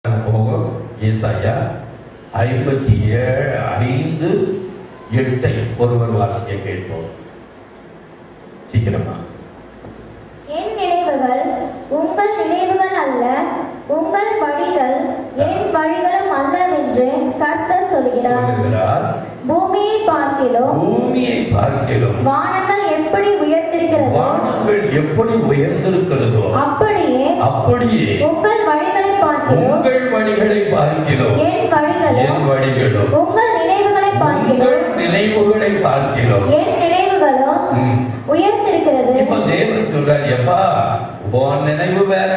போகும். ஏசாயா 57:5-8 ஒருவர் வாசிக்க கேட்போம். சீக்கிரமா. என் நினைவுகள் உங்கள் நினைவுகள் அல்ல, உங்கள் வழிகள் என் வழிகளும் அல்லவென்று கர்த்தர் சொல்கிறார். பூமியை பார்க்கிலும் வானங்கள் எப்படி உயர்ந்திருக்கிறதோ அப்படியே உங்கள் வழிகளை பார்க்கிலும் என் வழிகளும் உங்கள் நினைவுகளை பார்க்கிலும் என் நினைவுகளும் உயர்ந்திருக்கிறது. இப்ப தேவன் சொல்றார், எப்பா உன் நினைவு வேற,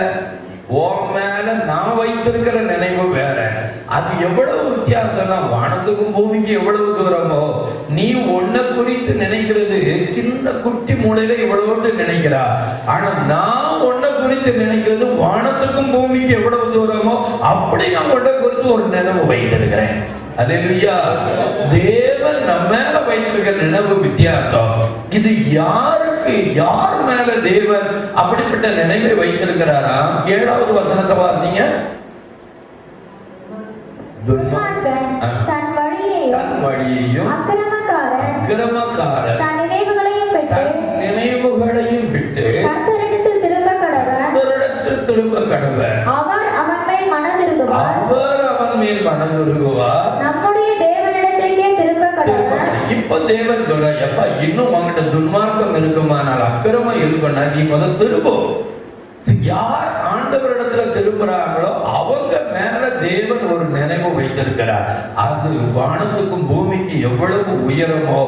உன் மேல நான் வைத்திருக்கிற நினைவு வேற. அது எவ்வளவு வித்தியாசம்னா, வானத்துக்கும் பூமிக்கு எவ்வளவு தூரமோ, நீ ஒன்ன குறித்து நினைக்கிறது சின்ன குட்டி மூலையில எவ்வளவு நினைக்கிறா. ஆனா நான் ஒன்ன குறித்து நினைக்கிறது வானத்துக்கும் பூமிக்கு எவ்வளவு தூரமோ அப்படி நான் ஒன்ன குறித்து ஒரு நினைவு வைத்திருக்கிறேன். அல்லேலூயா. தேவன் நம்ம மேல வைத்திருக்கிற நினைவு வித்தியாசம். இது யாருக்கு, யார் மேல தேவன் அப்படிப்பட்ட நினைவை வைத்திருக்கிறாரா? 7வது வசனத்தை வாசிங்க. தன் வழியையும் அக்கிரமக்காரன் தன் நினைவுகளையும் விட்டு கர்த்தரிடத்தில் திரும்ப கடவர். அவர் அவன் மேல் மனதுருகுவார். நம்முடைய தேவனிடத்திற்கே திரும்ப கடவர். இப்ப தேவன் சொல்ற, எப்பா இன்னும் உங்ககிட்ட துன்மார்க்கம் இருக்குமானால், அக்கிரமம் இருக்குன்னா நீ முதல் திரும்பும். யார் ஆண்டவரிடத்துல திரும்புறாங்களோ அவங்க மேல தேவன் ஒரு நினைவு வைத்திருக்கிறார். அது வானத்துக்கும் பூமிக்கு எவ்வளவு உயரமோ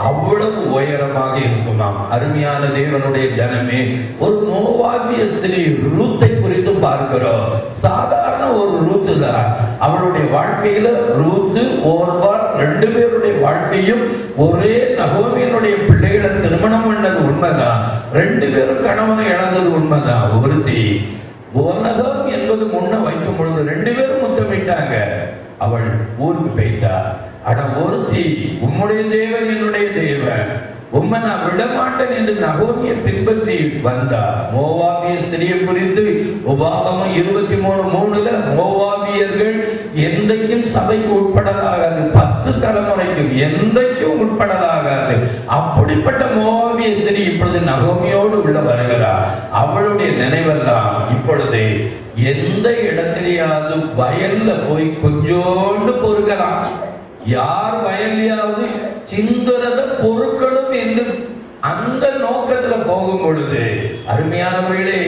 அவ்வளவு உயரமாக இருக்குமாம். அருமையான தேவனுடைய ஜனமே, ஒரு மோவாபிய ஸ்திரீ ரூத்தை குறித்து பார்க்கிறோம். சாதாரண ஒரு ரூத்து தான். அவளுடைய வாழ்க்கையில ரூத்து, ஓர்பால் 2 பேருடைய வாழ்க்கையும் ஒரே நகோமியினுடைய பிள்ளைகளை திருமணம் பண்ணது உண்மைதான். 2 பேரும் கணவனை இழந்தது உண்மைதான். ஒருத்தி போனகம் என்பது முன்ன வைக்கும் பொழுது 2 பேரும் முத்தமிட்டாங்க. அவள் ஊருக்கு போயிட்டா. ஆனா ஒருத்தி, உம்முடைய தேவன் என்னுடைய தேவன், உம்மை நான் விடமாட்டேன் என்று நகோமியை பின்பற்றி வந்தா. மோவாபிய ஸ்திரியை குறித்து உபாகமம் 23:3 மோவாபியர்கள் என்றைக்கும் சபைக்கு உட்படலாகாது, 10 தலைமுறைக்கும் என்றைக்கும் உட்படலாகாது. அப்படிப்பட்ட மோவாபிய ஸ்திரீ இப்பொழுது நகோமியோடு உள்ள வருகிறார். அவளுடைய நினைவெல்லாம் இப்பொழுது எந்த இடத்திலேயாவது வயல்ல போய் கொஞ்சோண்டு பொறுக்கலாம். யார் வயல்லையாவது சிந்துறத பொருட்களும் என்று அந்த நோக்கத்துல போகும் பொழுது, அருமையானவர்களே,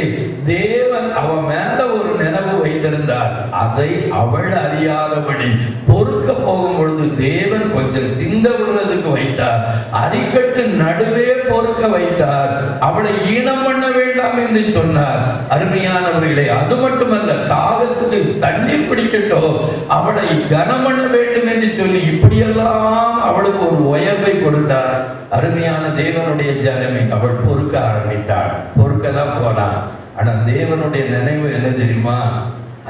தேவன் அவன் மேல ஒரு நினைவு வைத்திருந்தார். அதை அவள் அறியாதபடி பொறுக்க போகும் பொழுது தேவன் கொஞ்சம் சிந்த விடுறதுக்கு வைத்தார். அரிக்கட்டு நடுவே பொறுக்க வைத்தார். அவளை ஈனம் பண்ண வேண்டாம் என்று சொன்னார். அருமையானவர்களே, அது மட்டுமல்ல, தாகத்துக்கு தண்ணீர் பிடிக்கட்டும், அவளை கனம் பண்ண வேண்டும் என்று சொல்லி இப்படியெல்லாம் அவளுக்கு ஒரு உயர்வை கொடுத்தார். அருமையான தேவனுடைய ஜனமே, அவள் பொறுக்க ஆரம்பித்தாள். பொறுக்கதான் போனான். ஆனா தேவனுடைய நினைவு என்ன தெரியுமா?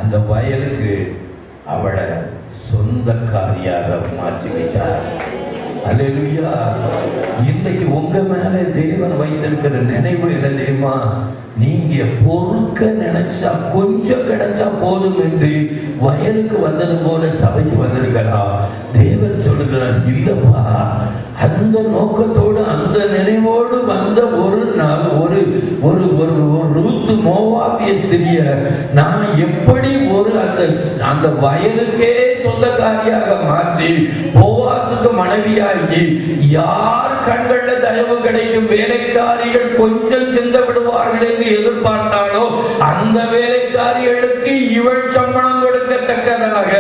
அந்த வயலுக்கு அவளை சொந்தக்காரியாக மாற்றிவிட்டார். அல்லேலூயா. இன்னைக்கு உங்க மேல தேவன் வைத்திருக்கிற நினைவு என்ன தெரியுமா? நீங்க பொறுக்க நினைச்சா கொஞ்சம் கிடைச்சா போதும் என்று வயலுக்கு வந்தது போல சபைக்கு வந்திருக்கலாம். தேவன் சொல்லுகிறார், இல்லப்பா, அந்த நோக்கத்தோடு அந்த நினைவோடு வந்த ஒரு ரூத்து மோவாபிய ஸ்திரிய நான் எப்படி அந்த வயலுக்கே சொந்தக்காரியாக மாற்றி போவாசுக்கு மனைவியாகி, யார் கண்கள்ல தயவு கிடைக்கும், வேலைக்காரிகள் கொஞ்சம் சிந்த விடுவார்கள் என்று எதிர்பார்த்தாலோ அந்த வேலைக்காரிகளுக்கு இவள் சம்பளம் கொடுக்கத்தக்கதாக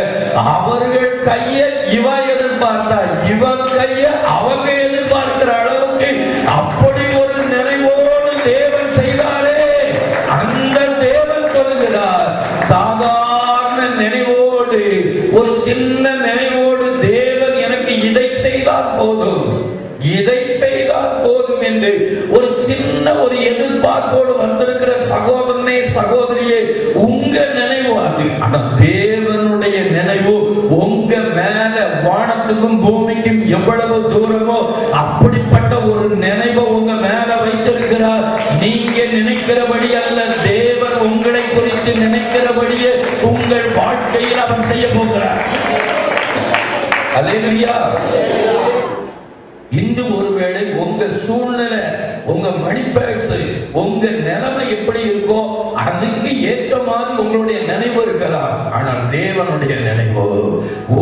அவர்கள் கைய இவ எதிர்பார்த்தார், இவ கைய அவங்க எதிர்பார்க்கிற அளவுக்கு அப்படி ஒரு நினைவோடு தேவன் செய்தாரே. அந்த தேவன் சொல்லுகிறார், சாதாரண நினைவோடு, ஒரு சின்ன நினைவோடு தேவன் எனக்கு இதை செய்தால் போதும், இதை செய்தால் போதும் என்று ஒரு சின்ன ஒரு எதிர்பார்ப்போடு வந்திருக்கிற சகோதரனே, சகோதரியே, உங்க நினைவு அது. ஆனா தேவனுடைய நினைவு உங்க மேல வானத்துக்கும் பூமிக்கும் எவ்வளவு தூரமோ அப்படிப்பட்ட ஒரு நினைவு உங்க மேல வைத்திருக்கிறார். நீங்க நினைக்கிறபடி அல்ல, தேவன் உங்களை குறித்து நினைக்கிறபடியே உங்கள் வாழ்க்கை வாழ்க்கையில் அவர் செய்ய போகிறார். அல்லேலூயா. இன்று ஒருவேளை உங்க சூழ்நிலை, உங்க மணிப்பேசு, உங்க நிலைமை எப்படி இருக்கோ அதுக்கு ஏற்ற மாதிரி உங்களுடைய நினைவு இருக்கலாம். ஆனால் தேவனுடைய நினைவோ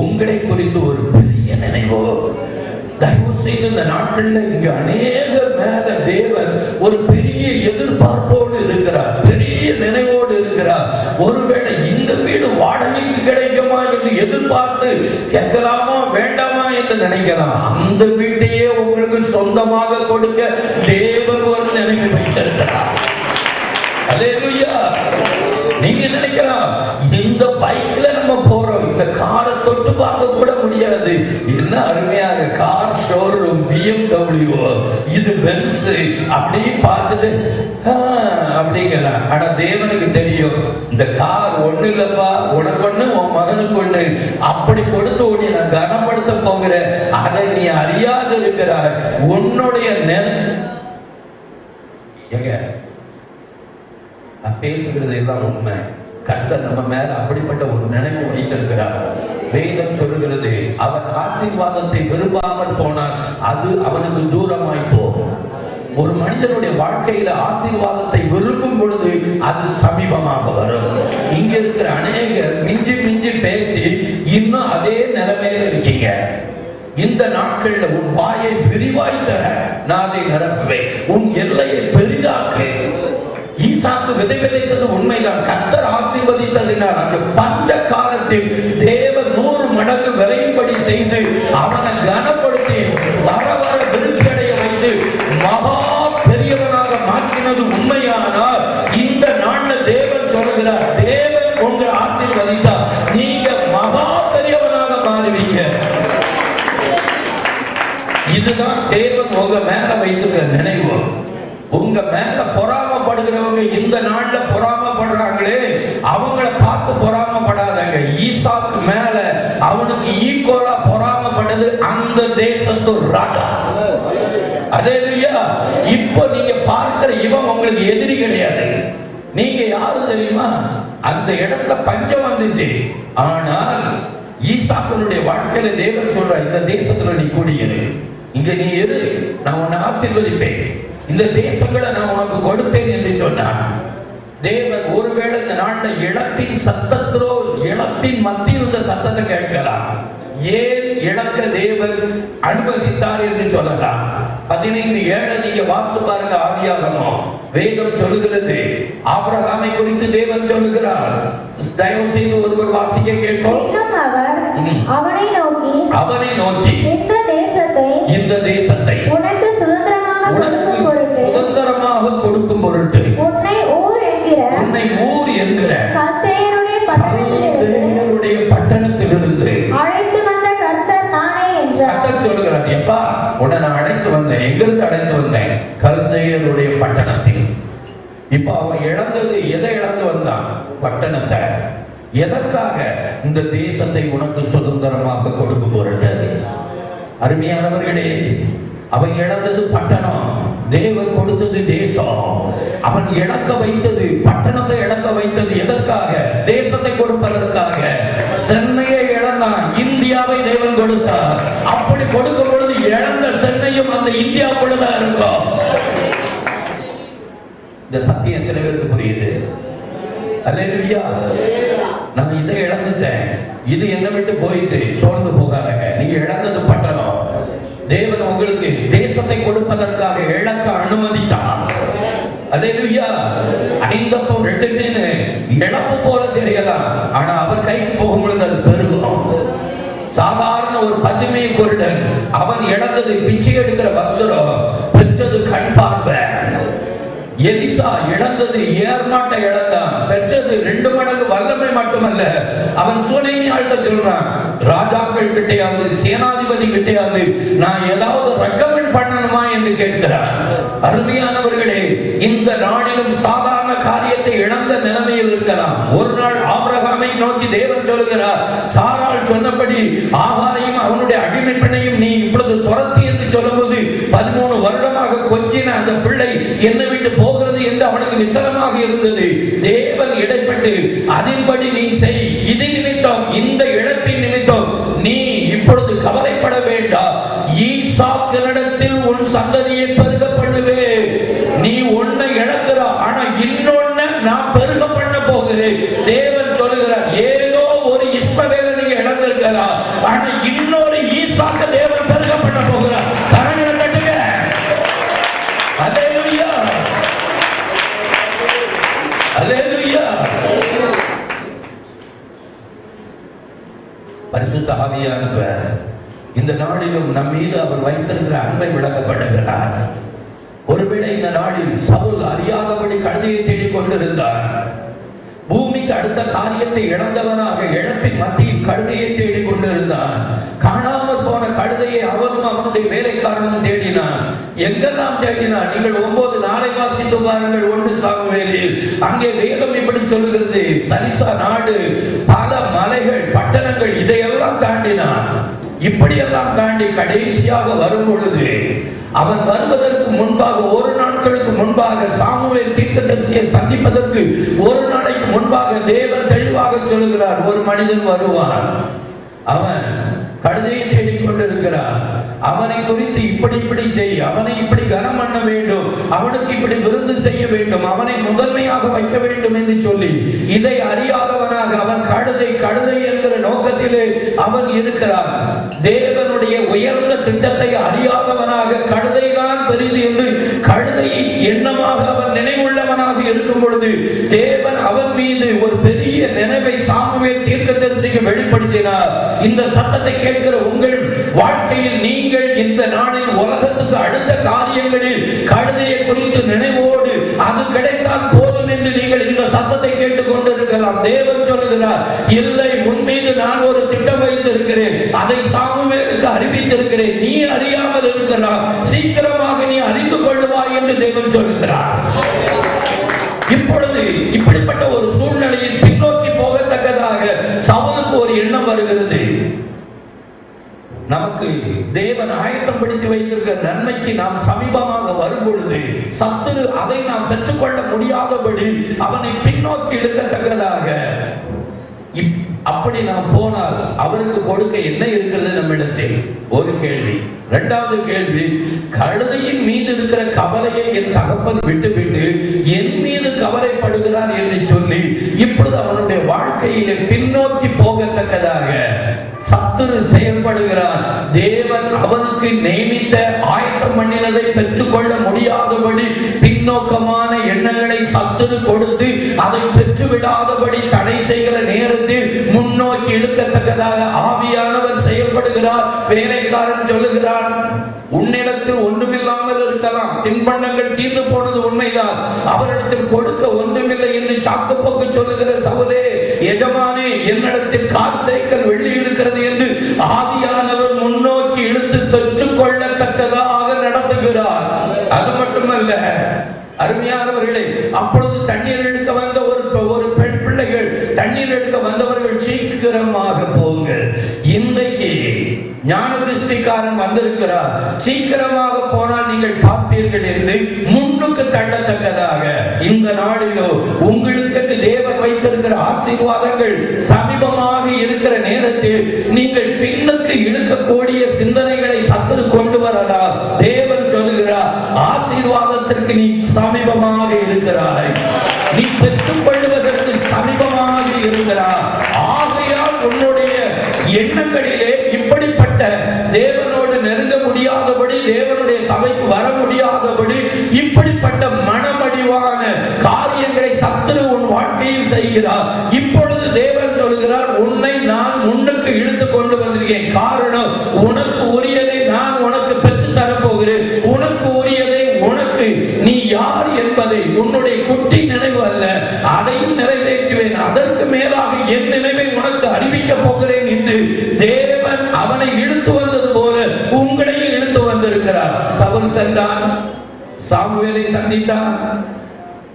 உங்களை குறித்து ஒரு பெரிய நினைவோ. தயவு செய்து இந்த நாட்கள்ல இங்க அநேக மேல தேவன் ஒரு பெரிய எதிர்பார்ப்போடு இருக்கிறார், பெரிய நினைவோடு இருக்கிறார். ஒருவேளை இந்த வீடு வாடகைக்கு கிடைக்குமா என்று எதிர்பார்த்து கேட்கலாமா வேண்டாமா என்று நினைக்கலாம். அந்த வீட்டையே உங்களுக்கு சொந்தமாக கொடுக்க தேவன் ஒரு நினைவு வைத்திருக்கிறார். அல்லேலூயா. நீங்க நினைக்கலாம் இந்த பைக்ல நம்ம போறோம், இந்த காரை தொட்டு பார்க்க கூட முடியாது. என்ன அருமையாக கார் ஷோரூம், BMW, இது பென்ஸ் அப்படி பார்த்துட்டு அப்படிங்கிறான். ஆனா தேவனுக்கு தெரியும் இந்த கார் ஒண்ணு இல்லப்பா, உனக்கு ஒண்ணு உன் மகனுக்கு ஒண்ணு, அப்படி கொடுத்து உன்னை நான் கனப்படுத்த போகிறேன். அதை நீ அறியாது இருக்கிறாய். உன்னுடைய எங்க நான் பேசுகிறது எல்லாம் உண்மை. கர்த்தர் நம்ம மேல அப்படிப்பட்ட ஒரு நினைவு வைத்திருக்கிறார். வேதம் சொல்லுகிறது அவன் ஆசீர்வாதத்தை விரும்பாமல் போனான், அது அவனுக்கு தூரமாய் போகும். ஒரு மனிதனுடைய வாழ்க்கையில ஆசீர்வாதத்தை விரும்பும் பொழுது அது சமீபமாக வரும். இங்க இருக்கிற அநேகர் மிஞ்சி மிஞ்சி பேசி இன்னும் அதே நிலைமையில இருக்கீங்க. இந்த நாட்கள்ல உன் வாயை விரிவாய் தர நான் அதை நிரப்புவேன், உன் எல்லையை பெரிதாக்கு. ஈசாக்கு விதை விதைத்தது உண்மைதான். கர்த்தர் ஆசீர்வதித்ததினால் அந்த பஞ்ச காலத்தில் தேவன் 100 மடங்கு விளையும்படி செய்து அவனை கனப்படுத்தி வர வர விருத்தி அடைய வைத்து மகா பெரியவனாக மாற்றினது உண்மையானால் இந்த நாள்ல தேவன் சொல்லுகிறார், தேவன் உங்களை ஆசீர்வதித்தார், நீங்க மகா பெரியவனாக மாறுவீங்க. இதுதான் தேவன் உங்க மேல வைத்திருக்கிற நினைவு. உங்க மேல பொறாமப்படுகிறவங்க இந்த நாள்ல பொறாமப்படுறாங்களே, அவங்கள பார்த்து பொறாமப்படாதங்க. ஈசாக்கு மேல அவனுக்கு ஈக்குவலா பொறாமப்பட்டது அந்த தேசத்து ராஜா. அல்லேலூயா. இப்போ நீங்க பார்க்கிற இவன் உங்களுக்கு எதிரி கிடையாது. நீங்க யாரு தெரியுமா? அந்த இடத்துல பஞ்சம் வந்துச்சு. ஆனால் ஈசாக்கனுடைய வாழ்க்கையில தேவன் சொல்ற, இந்த தேசத்துல நீ குடியிரு, இங்க நீ இரு, நான் உன்னை ஆசீர்வதிப்பேன், இந்த தேசங்களை நான் உனக்கு கொடுப்பேன் என்று சொன்னார் தேவன். ஒருவேளை இந்த நாட்டுல இழப்பின் சத்தத்திலோ இழப்பின் மத்தியில் உள்ள சத்தத்தை கேட்கலாம். ஏன் இழக்க தேவன் அனுமதித்தார் என்று சொல்லலாம். 15:7 நீங்க வாசித்து பாருங்க. ஆதியாகமம் வேதம் சொல்லுகிறது, ஆபிரகாமை குறித்து தேவன் சொல்லுகிறார். தயவு செய்து ஒருவர் வாசிக்க கேட்போம். அவனை நோக்கி இந்த தேசத்தை உனக்கு சுதந்திரமாக கொடுக்கும் பொருட்டு உன்னை ஊர் என்கிற கல்தேயருடைய பட்டணத்திலிருந்து அழைத்து வந்த கர்த்தர் நானே என்றார். கர்த்தர் சொல்கிறார், எப்பா உன்னை நான் அழைத்து வந்தேன். எங்கிருந்து அழைத்து வந்தேன்? கல்தேயருடைய பட்டணத்தில். இப்ப அவன் இழந்தது எதை இழந்து வந்தான்? பட்டணத்தை. எதற்காக? இந்த தேசத்தை உனக்கு சுதந்திரமாக கொடுக்கும் பொருட்டு. அருமையானவர்களே, அவன் இழந்தது பட்டணம், தேவன் கொடுத்தது தேசம். அவன் இழக்க வைத்தது பட்டணத்தை, இழக்க வைத்தது எதற்காக? தேசத்தை கொடுப்பதற்காக. சென்னையை இழந்தான், இந்தியாவை தேவன் கொடுத்தார். அப்படி கொடுக்கும் பொழுது இழந்த சென்னையும் அந்த இந்தியாவுக்குள்ளதான் இருக்கும். இந்த சத்தியம் எத்தனை பேருக்கு புரியுது? அல்லேலூயா. நான் இதை இழந்துட்டேன், இது என்ன விட்டு போயிட்டு சோர்ந்து போகாதங்க. நீங்க இழந்தது பட்டணம், தேவன் உங்களுக்கு தேசத்தை கொடுப்பதற்காக இழக்க அனுமதித்தார். அல்லேலூயா. 5:2 இழப்பு போல தெரியலாம், ஆனா அவர் கைக்கு போகும்பொழுது அது பெருகும். சாதாரண ஒரு 10 குருடன், அவன் இழந்தது பிச்சை எடுக்கிற வஸ்திரம், பெற்றது கண் பார்வை. எலிசா இழந்தது ஏர்மாட்டை இழந்தான், பெற்றது 2 மடங்கு வல்லமை மட்டுமல்ல. அவன் சூனையாள்கிட்ட சொல்றான், ராஜாக்கள் கிட்டையாவது சேனாதிபதி கிட்டையாவது நான் ஏதாவது ரெக்கமெண்ட் பண்ணணுமா என்று கேட்கிறான். அருமையானவர்களே, இந்த நாளிலும் சாதாரண காரியத்தை இழந்த நிலைமையில் இருக்கலாம். ஒரு நாள் ஆபிரகாமை நோக்கி தேவன் சொல்லுகிறார், சாராள் சொன்னபடி ஆகாரையும் அவனுடைய அடிமை பெண்ணையும் நீ இப்பொழுது துரத்தி என்று சொல்லும்போது 13 வருடமாக கொஞ்சின அந்த பிள்ளை என்னை விட்டு போகிறது என்று அவனுக்கு விசலமாக இருந்தது. தேவன் இடைப்பட்டு அதின்படி நீ செய், இதை நினைத்து பரிசுத்த ஆவியானவர் இந்த நாளிலும் நம் மீது அவர் வைத்திருக்கிற அன்பை விளக்கப்படுகிறார். ஒருவேளை இந்த நாளில் சவுல் அறியாதபடி கழுதையை தேடிக் கொண்டிருந்தார். பூமிக்கு அடுத்த காரியத்தை இழந்தவனாக இழப்பின் மத்தியில் கழுதையை தேடிக் கொண்டிருந்தான். காணாமல் போன கழுதையை அவனும் அவனுடைய வேலைக்காரனும் தேடினான். எங்கெல்லாம் தேடினான்? நீங்கள் 9:4 வாசித்து பாருங்கள். 1 சாமுவேலில் அங்கே வேதம் இப்படி சொல்லுகிறது. சரிசா நாடு, பல மலைகள், பட்டணங்கள், இதையெல்லாம் தாண்டினான். இப்படியெல்லாம் தாண்டி கடைசியாக வரும் பொழுது அவன் வருவதற்கு முன்பாக, ஒரு நாட்களுக்கு முன்பாக, சாமுவேல் தீர்க்கதரிசியை சந்திப்பதற்கு ஒரு நாளைக்கு முன்பாக தேவன் தெளிவாக சொல்லுகிறார், ஒரு மனிதன் வருவான், அவன் கழுதையை தேடிக் கொண்டிருக்கிறான், அவனை குறித்து இப்படி செய், அவனை இப்படி கனம் பண்ண வேண்டும், அவனுக்கு இப்படி விருந்து செய்ய வேண்டும், அவனை முதன்மையாக வைக்க வேண்டும் என்று சொல்லி இதை அறியாதவனாக அவன் கழுதை என்கிற நோக்கத்திலே அவன் இருக்கிறான். தேவனுடைய உயர்ந்த திட்டத்தை அறியாதவனாக கழுதைதான் பெரிது என்று கழுதை எண்ணமாக அவன் நினைவுள்ளவனாக இருக்கும் பொழுது தேவன் அவன் மீது ஒரு பெரிய நினைவை சாமுவேல் தீர்க்கதரிசிக்கு வெளிப்படுத்தினார். இந்த சத்தத்தை கேட்கிற உங்கள் வாழ்க்கையில் நீங்கள் இந்த நாளில் உலகத்துக்கு அடுத்த காரியங்களில் கழுதையை குறித்து நினைவோடு அது கிடைத்தால் போதும் என்று நீங்கள் இந்த சத்தத்தை கேட்டுக் கொண்டிருக்கலாம். தேவன் சொல்லுகிறார், இல்லை, உன் மீது நான் ஒரு திட்டம் வைத்திருக்கிறேன், அதை சாமுவேலுக்கு அறிவித்திருக்கிறேன், நீ அறியாமல் இருக்கிறாய், சீக்கிரமாக நீ அறிந்து கொள்வாய் என்று தேவன் சொல்லுகிறார். இப்பொழுது இப்படிப்பட்ட ஒரு சூழ்நிலையில் பின்னோக்கி போகத்தக்கதாக சவுலுக்கு ஒரு எண்ணம் வருகிறது. நமக்கு தேவன் ஆயத்தப்படுத்தி வைத்திருக்கிற நன்மைக்கு நாம் சமீபமாக வரும் பொழுது சத்துரு அதை நாம் பெற்றுக்கொள்ள முடியாதபடி அவனை பின்னோக்கி இழுக்கத்தக்கதாக, அப்படி நாம் போனால் அவருக்கு கொடுக்க என்ன இருக்கிறது நம்மிடத்தில்? ஒரு கேள்வி. இரண்டாவது கேள்வி, கழுதையின் மீது இருக்கிற கவலையை என் தகப்பன் விட்டுவிட்டு என் மீது கவலைப்படுகிறார் என்று சொல்லி இப்பொழுது அவனுடைய வாழ்க்கையிலே பின்னோக்கி போகத்தக்கதாக சத்துரு செயல்படுகிறார். தேவன் அவனுக்கு நியமித்த ஆயத்தம் பண்ணினதை பெற்றுக்கொள்ள முடியாதபடி பின்னோக்கமான எண்ணங்களை சத்துரு கொடுத்து அதை பெற்றுவிடாதபடி தடை செய்கிற நேரத்தில் முன்னோக்கி இழுக்கத்தக்கதாக ஆவியானவர் செயல்படுகிறார். வேலைக்காரன் சொல்லுகிறான், உன்னிடத்தில் ஒன்றுமில்லாமல் இருக்கலாம், தின்பண்டங்கள் தீர்ந்து போனது உண்மைதான், அவரிடத்தில் கொடுக்க ஒன்றுமில்லை என்று சாக்கு போக்கு சொல்லுகிற சவுலே, எஜமானே, என்னிடத்தில் 4 சேக்கல் வெள்ளி இருக்கிறது என்று ஆவியானவர் முன்னோக்கி இழுத்து பெற்றுக் கொள்ளத்தக்கதாக நடத்துகிறார். அது மட்டுமல்ல அருமையானவர்களே, அப்பொழுது தண்ணீர் எடுக்க வந்த ஒரு பெண் பிள்ளைகள், தண்ணீர் எடுக்க வந்தவர்கள், சீக்கிரமாக போங்கள், இன்றைக்கு ஞான திருஷ்டிக்காரன் வந்திருக்கிறார், சீக்கிரமாக போனால் நீங்கள் பார்ப்பீர்கள் என்று முன்னுக்கு தள்ளத்தக்கதாக இந்த நாளிலோ உங்களுக்கு தேவன் வைத்திருக்கிற ஆசீர்வாதங்கள் சமீபமாக இருக்கிற நேரத்தில் நீங்கள் பின்னுக்கு இழுக்கக்கூடிய சிந்தனைகளை சத்துரு கொண்டு வரலாம். தேவன் சொல்லுகிறார், ஆசீர்வாதத்திற்கு நீ சமீபமாக இருக்கிறாய், நீ பெற்றுக் கொள்வதற்கு சமீபமாக இருக்கிறாய். ஆகையால் உன்னுடைய எண்ணங்களிலே இப்படிப்பட்ட தேவனோடு நெருங்க முடியாதபடி, தேவனுடைய சபைக்கு வர முடியாதபடி இப்படிப்பட்ட மனமடிவான காரியங்களை சத்துரு உன் வாழ்க்கையில் செய்கிறார். இப்பொழுது தேவன் சொல்கிறார், உன்னை நான் முன்னுக்கு இழுத்து கொண்டு வந்திருக்கேன். காரணம், உனக்கு உரியதை நான் உனக்கு பெற்று தரப்போகிறேன். உனக்கு உரியதை, உனக்கு நீ யார் என்பதை, உன்னுடைய குட்டி நினைவு அல்ல, அதையும் நிறைவேற்றுவேன். அதற்கு மேலாக என் நினைவை உனக்கு அறிவிக்க போகிறேன் என்று தேவன் அவனை இழுத்து வந்தது போல உங்களையும் இழுத்து வந்திருக்கிறார். சவுல் சென்றான், சாமுவேலை சந்தித்தான்.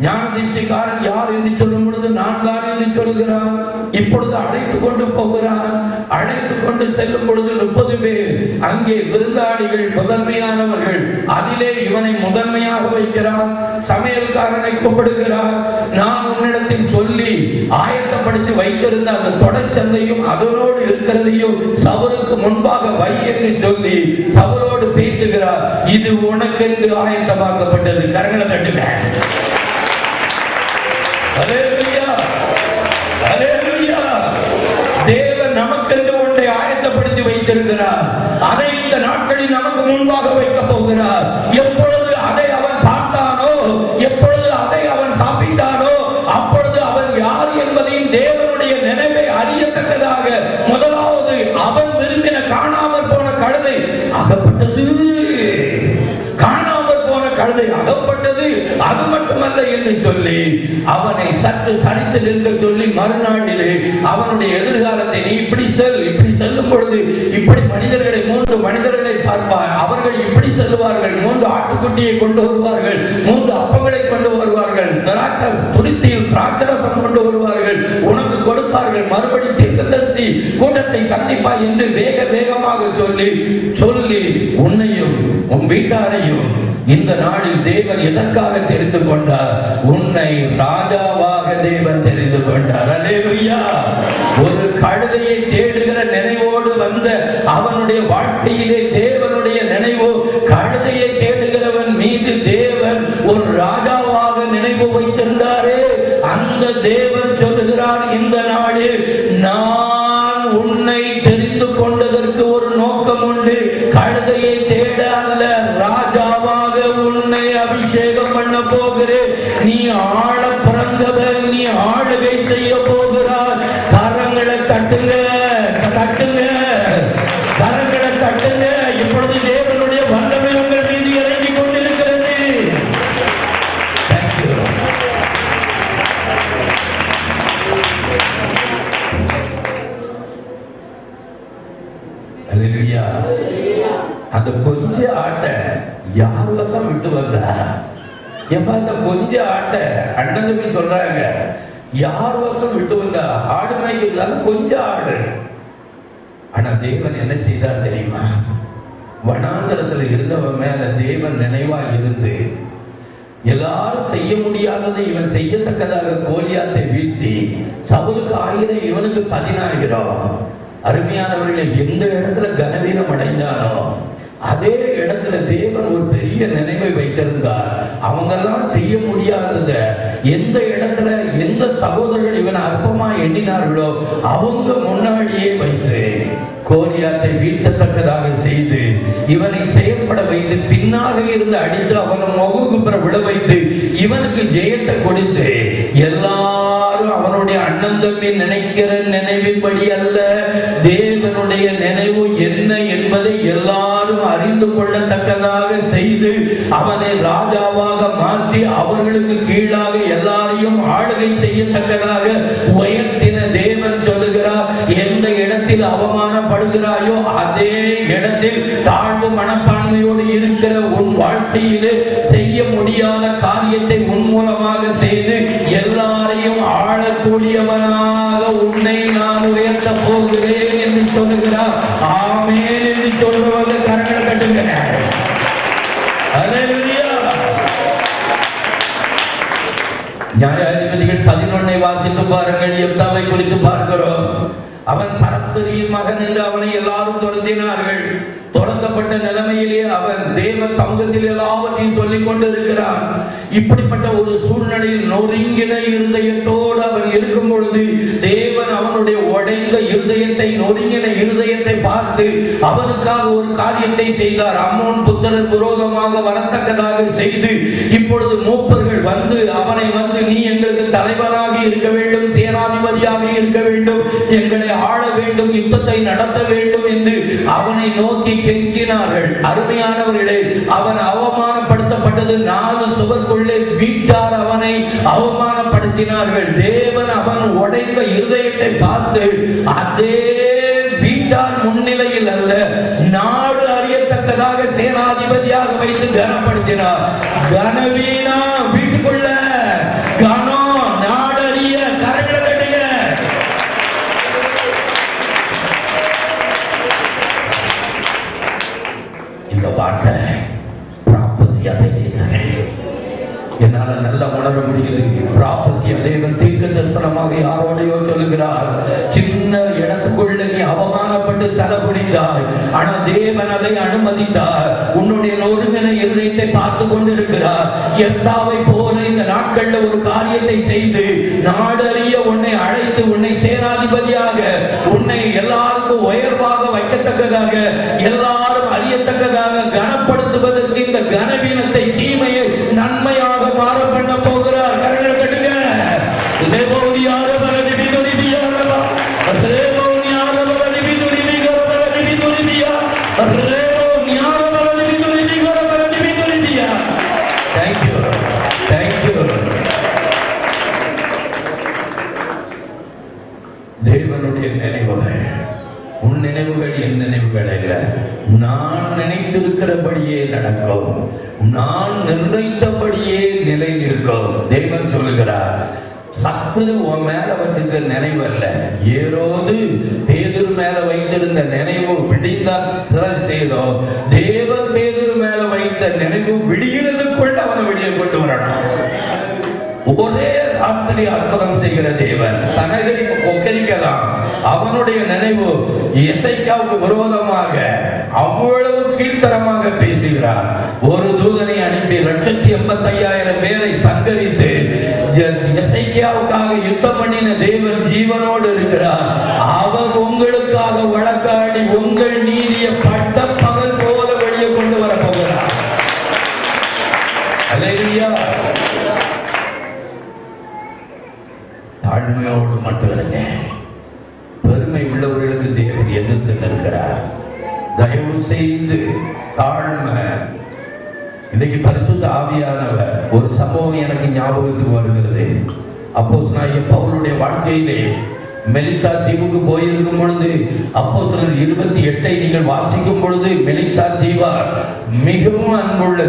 ஞான திருஷ்டிக்காரன் யார் என்று சொல்லும் பொழுது நான் தான் என்று சொல்கிறான். இப்பொழுது அழைத்து கொண்டு போகிறான். அழைத்து கொண்டு செல்லும் பொழுது 30 பேர் அங்கே விருந்தாளிகள், முதன்மையானவர்கள். அதிலே இவனை முதன்மையாக வைக்கிறான். சமையல்காரனை கூப்பிடுகிறார். நான் உன்னிடத்தில் சொல்லி ஆயத்தப்படுத்தி வைத்திருந்த அந்த தொடர்ச்சந்தையும் அதனோடு இருக்கிறதையும் சவுலுக்கு முன்பாக வை என்று சொல்லி சவுலோடு பேசுகிறார். இது உனக்கென்று ஆயத்தமாக்கப்பட்டது. கரங்களை தட்டுங்க. ஹல்லேலூயா, ஹல்லேலூயா. தேவன் நமக்கென்று ஒன்றை ஆயத்தப்படுத்தி வைத்திருக்கிறார். அதை இந்த நாட்களில் நமக்கு முன்பாக வைக்க போகிறார். எப்பொழுது அதை அவன் பார்த்தானோ, எப்பொழுது அதை அவன் சாப்பிட்டானோ, அப்பொழுது அவன் யார் என்பதையும் தேவனுடைய நினைவை அறியத்தக்கதாக முதலாவது அகப்பட்டது. காணாமல் போன கழுதை அகப்பட்டது. அது மட்டுமல்ல என்று சொல்லி அவனை சற்று தனித்து நிற்க சொல்லி மறுநாளிலே அவனுடைய எதிர்காலத்தை, நீ இப்படி செல்லும் பொழுது இப்படி மனிதர்களை 3 மனிதர்களை பார்ப்பார், அவர்கள் இப்படி செல்வார்கள், 3 ஆட்டுக்குட்டியை கொண்டு வருவார்கள், 3 அப்பங்களை கொண்டு வருவார்கள், துருத்தியில் திராட்சரசம் கொண்டு வருவார்கள், உனக்கு கொடுப்பார்கள், மறுபடி தீர்க்கதரிசி கூட்டத்தை சந்திப்பாய் என்று வேகமாக சொல்லி உன்னையும் உன் வீட்டாரையும் இந்த நாளில் தேவன் எதற்காக தெரிந்து கொண்டார்? உன்னை ராஜாவாக தேவன் தெரிந்து கொண்டார். அல்லேலூயா. ஒரு கழுதையை தேடுகிற நினைவோடு வந்த அவனுடைய வாழ்க்கையிலே தேவனுடைய நினைவோ, கழுதையை தேடுகிறவன் மீது தேவன் ஒரு ராஜாவாக நினைவு வைத்திருந்தாரே. அந்த தேவன் சொல்லுகிறார், இந்த நாளில் நான் உன்னை தெரிந்து கொண்டதற்கு ஒரு நோக்கம் உண்டு. கழுதையை தேட அல்ல, ராஜாவாக உன்னை அபிஷேகம் பண்ண போகிறேன். நீ ஆள பிறந்தவர், நீ ஆளுகை செய்ய போகிறார். கரங்களை தட்டுங்க, கரங்களை தட்டுங்க. இப்பொழுது தேவனுடைய வல்லமை உங்கள் மீது இறங்கி கொண்டிருக்கிறது. அல்லேலூயா. அந்த கொஞ்ச ஆட்டை யார் வசம் விட்டு வந்தா? எப்ப அந்த கொஞ்ச ஆட்டை அண்ணன் தம்பி சொல்றாங்க, யார் வசம் விட்டு வந்தா? ஆடு மேய்க்கிறது கொஞ்ச ஆடு. ஆனா தேவன் என்ன செய்தார் தெரியுமா? வனாந்தரத்துல இருந்தவன் மேல தேவன் நினைவா இருந்து எல்லாரும் செய்ய முடியாததை இவன் செய்யத்தக்கதாக கோலியாத்தை வீழ்த்தி சவுலுக்கு 1000, இவனுக்கு 10000. அருமையானவர்களே, எந்த இடத்துல கனவீனம் அடைந்தானோ அதே இடத்துல தேவன் ஒரு பெரிய நினைவை வைத்திருந்தார். அவங்க எல்லாம் செய்ய முடியாதத எந்த இடத்துல எந்த சகோதரர்கள் இவனை அற்பமா எண்ணினார்களோ அவங்க முன்னாடியே வைத்து கோலியாத்தை வீழ்த்தத்தக்கதாக செய்து இவனை செயல்பட வைத்து பின்னாக இருந்து அடித்து அவனை முகங்குப்புற விட வைத்து இவனுக்கு ஜெயத்தை கொடுத்து எல்லாரும் அவனுடைய அண்ணன் தம்பி நினைக்கிற நினைவின்படி அல்ல, தேவனுடைய நினைவு என்ன என்பதை எல்லாரும் அறிந்து கொள்ளத்தக்கதாக செய்து அவனை ராஜாவாக மாற்றி அவர்களுக்கு கீழாக எல்லாரையும் ஆளுகை செய்யத்தக்கதாக உயர்த்தின தேவன் சொல்லுகிறார், எந்த இடத்தில் அவமானப்படுகிறாயோ அதே இடத்தில் தாழ்வு மனப்பான்மையோடு இருக்கிற உன் வாழ்க்கையிலே செய்ய முடியாத காரியத்தை உன் மூலமாக செய்து எல்லாரையும் ஆளக்கூடியவனாக உன்னை நான் உயர்த்த போகிறேன் என்று சொல்லுகிறார். ஆமென் என்று சொல்லுவது கரங்களை கட்டுங்க. அல்லேலூயா. நியாயாதிபதிகள் 11 வாசித்து பாருங்கள். யெப்தாவை குறித்து பார்க்கிறோம். அவன் பரஸ்பரியின் மகன் என்று அவனை எல்லாரும் துரத்தினார்கள். துரத்தப்பட்ட நிலைமையிலே அவன் தேவ சமூகத்தில் எல்லாவற்றையும் சொல்லிக் கொண்டிருக்கிறான். இப்படிப்பட்ட ஒரு சூழ்நிலையில் நொறுங்கின இருதயத்தோடு அவன் இருக்கும் பொழுது தேவன் அவனுடைய உடைந்த இருதயத்தை, நொறுங்கின இருதயத்தை பார்த்து அவனுக்காக ஒரு காரியத்தை செய்தார். அம்மோன் புத்திரர் விரோதமாக வரத்தக்கதாக செய்து இப்பொழுது மூப்பர்கள் வந்து அவனை நீ எங்களுக்கு தலைவராக இருக்க வேண்டும், சேனாதிபதியாக இருக்க வேண்டும், எங்களை ஆள வேண்டும், யுத்தத்தை நடத்த வேண்டும் என்று அவனை நோக்கி கெஞ்சினார்கள். அருமையானவர்களே, அவன் அவமானப்படுத்தப்பட்டது 4 சுவர்க்குள்ளே வீட்டார் அவனை அவமானப்படுத்தினார்கள். தேவன் அவன் உடைந்த இருதயத்தை பார்த்து அதே வீட்டார் முன்னிலையில் அல்ல, நாடு அறியத்தக்கதாக சேனாதிபதியாக வைத்து கனப்படுத்தினார். கனவீனா வீட்டுக்குள்ள கனம், நாடு அறிய கரங்களை கட்டுங்க. இந்த வார்த்தை ப்ராபசியா பேசினாங்க. என்னால நல்லா உணர முடியுது. ப்ராபசியா தேவன் தீர்க்க தரிசனமாக யாரோடையோ சொல்லுகிறார், சின்ன இடத்துக்குள்ள நீ அவமானப்பட்டு தலை குனிந்தாய், ஆனா தேவன் அதை அனுமதித்தார். உன்னுடைய நொறுங்கின இருதயத்தை பார்த்து கொண்டிருக்கிறார். யெப்தாவை போல இந்த நாட்கள்ல ஒரு காரியத்தை செய்து நாடறிய உன்னை அழைத்து உன்னை சேனாதிபதியாக, உன்னை எல்லாருக்கும் உயர்வாக வைக்கத்தக்கதாக, எல்லாரும் அறியத்தக்கதாக கனப்படுத்துவதற்கு இந்த கனவீனத்தை, தீமையை நன்மையாக மாற பண்ண போகிறார். கரங்களை கட்டுங்க. உன் நினைவுகள் என் நினைவுகள் அல்ல. நான் நினைத்திருக்கிறபடியே நடக்கும், நான் நிர்ணயித்தபடியே நிலை நிற்கும். தேவன் சொல்லுகிறார், சத்துரு உன் மேல வச்சிருக்க நினைவு அல்ல. ஏரோது பேதுரு மேல வைத்திருந்த நினைவு விடிந்தால் சிறை செய்தோ, தேவன் பேதுரு மேல வைத்த நினைவு விடுகிறதுக்குள்ள அவனை வெளியே கொண்டு வரணும். ஒரே ராத்திரி அற்புதம் செய்கிற தேவன். சனகரி கொக்கரிக்கலாம், அவனுடைய நினைவு எசேக்கியாவுக்கு விரோதமாக அவ்வளவு கீழ்த்தரமாக பேசுகிறார். ஒரு தூதனை அனுப்பி 185,000 பேரை சங்கரித்து எசேக்கியாவுக்காக யுத்தம் பண்ணின தேவன் ஜீவனோடு இருக்கிறார். அவர் உங்களுக்காக வழக்காடி உங்கள் நீதியை பட்ட பகல் போல வெளியே கொண்டு வர போகிறார். அல்லேலூயா. தாழ்மையோடு மட்டும் இருங்க. பெருமை உள்ளவர்களுக்கு தேவன் எதிர்த்து நிற்கிறார். தயவு செய்து தாழ்மை. இன்னைக்கு பரிசுத்த ஆவியானவர் ஒரு சம்பவம் எனக்கு ஞாபகத்துக்கு வருகிறது. அப்போஸ்தலனாகிய பவுலுடைய வாழ்க்கையிலே மெலித்தா தீவுக்கு போயிருக்கும் பொழுது அப்போஸ்தலர் 28 நீங்கள் வாசிக்கும் பொழுது மெலித்தா தீவார் மிகவும் அன்புள்ள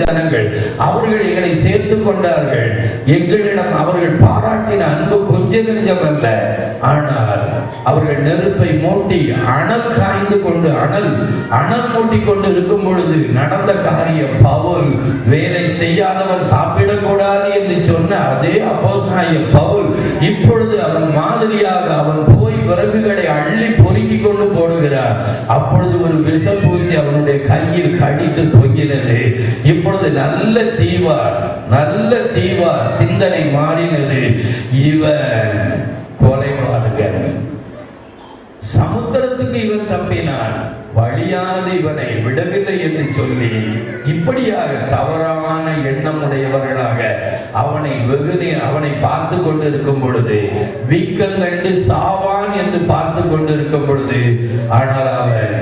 ஜனங்கள் அவர்கள் எங்களை சேர்த்துக் கொண்டார்கள். எங்களிடம் அவர்கள் பாராட்டின அன்பு கொஞ்சம் நெஞ்சம் அல்ல. ஆனால் அவர்கள் நெருப்பை மூட்டி அனல் காய்ந்து கொண்டு அனல் மூட்டி கொண்டு இருக்கும் பொழுது நடந்த காரியம், பவுல் வேலை செய்யாதவன் சாப்பிடக்கூடாது என்று சொன்ன அதே அப்போஸ்தலனாகிய பவுல் இப்பொழுது அவன் மாதிரியாக அவன் போய் விறகுகளை அள்ளி பொறுக்கி கொண்டு போடுகிறார். அப்பொழுது ஒரு விஷப்பூச்சி அவனுடைய கையில் கடித்து தொங்கினது. இப்பொழுது நல்ல தீவார் சிந்தனை மாறினது. இவன் கொலைபாதகன், சமுத்திரத்துக்கு இவன் தப்பினான், வழியானது இவனை விடவில்லை என்று சொல்லி இப்படியாக தவறான எண்ணம் உடையவர்களாக அவனை பார்த்து கொண்டிருக்கும் பொழுது, வீக்கம் கண்டு சாவான் என்று பார்த்து கொண்டிருக்கும் பொழுது, ஆனால் அவன்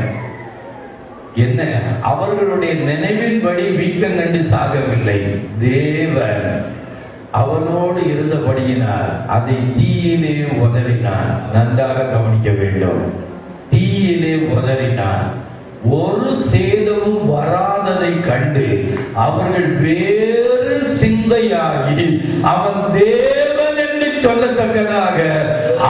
என்ன, அவர்களுடைய நினைவின்படி வீக்கம் கண்டு சாகவில்லை. தேவன் அவனோடு இருந்தபடியினால் அதை தீயிலே உதறினான். நன்றாக கவனிக்க வேண்டும். தீயிலே உதறினான். ஒரு சேதமும் வராததை கண்டு அவர்கள் வேறு சிந்தையாகி அவன் தேவன் என்று சொல்லத்தக்கதாக,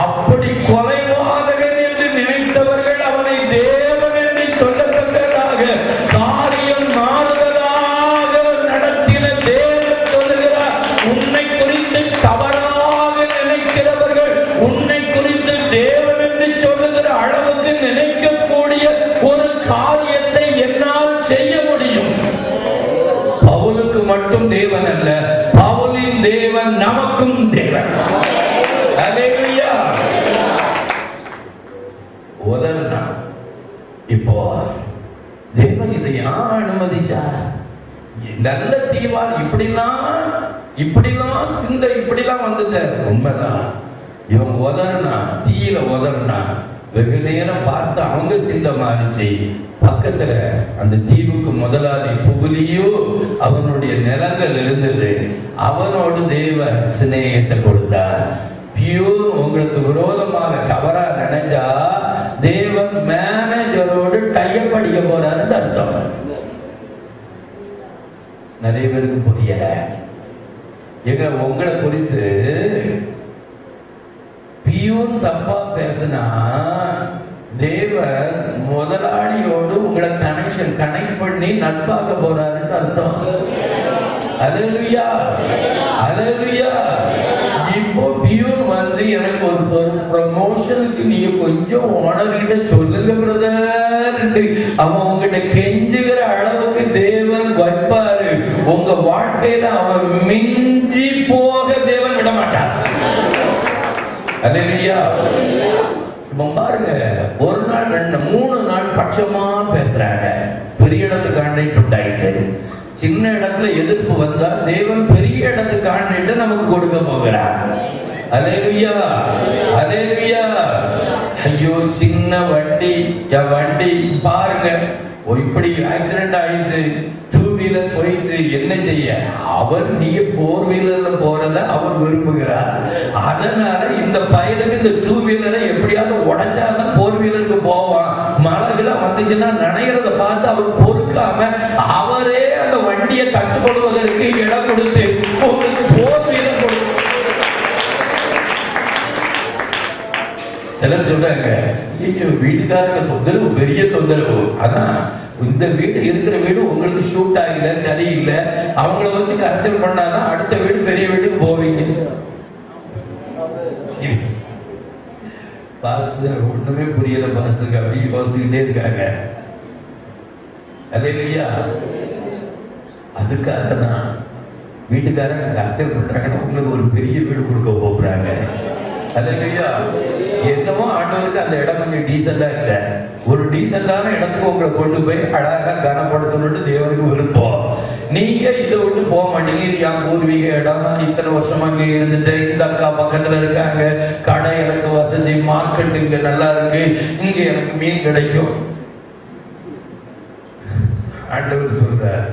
அப்படி கொலைபாதகன் என்று நினைத்தவர்கள் அவனை தேவன் என்று சொல்லத்தக்கதாக காரியம் மாறுதலாக நடத்தின தேவன் சொல்லுகிறார், உன்னை குறித்து தவறாக நினைக்கிறவர்கள் உன்னை குறித்து தேவன் என்று சொல்லுகிற அளவுக்கு நினைக்கக்கூடிய ஒரு காரியத்தை என்னால் செய்ய முடியும். பவுலுக்கு மட்டும் தேவன் அல்ல, பவுலின் தேவன் நமக்கும் தேவன். அல்லேலூயா. உதர்னா இப்போ தேவன் இதை ஏன் அனுமதிச்சார்? நல்ல தீவார் இப்படிலாம் சிந்தை இப்படிலாம் வந்துட்ட உண்மைதான். இவன் உதர்னா, தீயில உதர்னா, வெகு நேரம் பார்த்து அவங்க சிந்தை மாறிச்சு. பக்கத்துல அந்த தீவுக்கு முதலாளி புகலியோ அவனுடைய நிலங்கள் இருந்தது. அவனோடு தேவ சிநேகத்தை கொடுத்தார். பியூர் உங்களுக்கு விரோதமாக தவறா நினைஞ்சா தேவன் மேனேஜரோடு டைப் அடிக்க போறாருன்னு அர்த்தம். நிறைய பேருக்கு புரியல. எங்க உங்களை குறித்து பியூன் தப்பா பேசினா தேவன் முதலாளியோடு உங்களை கனெக்ட் பண்ணி நட்பாக்க போறாருன்னு அர்த்தம். அல்லேலூயா, அல்லேலூயா. இப்போ பியூன் வந்து எனக்கு ஒரு ப்ரமோஷனுக்கு நீங்க கொஞ்சம் ஓனர் கிட்ட சொல்லுங்க பிரதர், அவன் உங்ககிட்ட கெஞ்சுகிற அளவுக்கு தேவன் வைப்பாரு. உங்க வாழ்க்கையில அவன் மிஞ்சி போக தேவன் விட மாட்டார். அல்லேலூயா. இப்ப பாருங்க, ஒரு நாள் 2-3 நாள் பட்சமா பேசுறாங்க. பெரிய இடத்துக்கு ஆண்டாயிட்டு சின்ன இடத்துல எதிர்ப்பு வந்தா தேவன் பெரிய இடத்துக்கு ஆண்டிட்டு நமக்கு கொடுக்க போகிறார். அல்லேலூயா, அல்லேலூயா. ஐயோ சின்ன வண்டி பாருங்க, இப்படி ஆக்சிடென்ட் ஆயிடுச்சு, 2 வீலர் போயிட்டு என்ன செய்ய, அவர் நீங்க 4 வீலர்ல போறத அவர் விரும்புகிறார். அதனால இந்த பையனுக்கு இந்த 2 வீலரை எப்படியாவது உடைச்சாதான் 4 வீலருக்கு போவான். மழைகளாம் வந்துச்சுன்னா நனைகிறத பார்த்து அவர் பொறுக்காம அவரே அந்த வண்டியை கட்டுப்படுவதற்கு இடம் கொடுத்து உங்களுக்கு 4 வீலர் கொடுத்து. சிலர் சொல்றாங்க, ஐயோ வீட்டுக்காரங்க தொந்தரவு பெரிய தொந்தரவு, ஆனா இந்த வீடு இருக்கிற வீடு உங்களுக்கு ஷூட் ஆகல, சரியில்லை, அவங்கள வச்சு கரைச்சல் பண்ணாதான் அடுத்த வீடு பெரிய வீட்டுக்கு போவீங்க. பாஸ்டர் ஒண்ணுமே புரியல பாஸ்டருக்கு அப்படி யோசிச்சுட்டே இருக்காங்க. அல்லேலூயா. அதுக்காக தான் வீட்டுக்காரங்க கரைச்சல் பண்றாங்கன்னா உங்களுக்கு ஒரு பெரிய வீடு கொடுக்க போறாங்க. அல்லேலூயா. என்னமோ ஆண்டவருக்கு அந்த இடம் கொஞ்சம் டீசெண்டா இல்ல, ஒரு டீசெண்டான இடத்துக்கு உங்களை கொண்டு போய் அழகா கனப்படுத்தணும்னு தேவனுக்கு விருப்பம். நீங்க இதை விட்டு போக மாட்டீங்க. இது என் பூர்வீக இடம், நான் இத்தனை வருஷமா இங்க இருந்துட்டு, இந்த அக்கா பக்கத்துல இருக்காங்க, கடை எனக்கு வசதி, மார்க்கெட் இங்க நல்லா இருக்கு, இங்க எனக்கு மீன் கிடைக்கும். ஆண்டவர் சொல்றார்,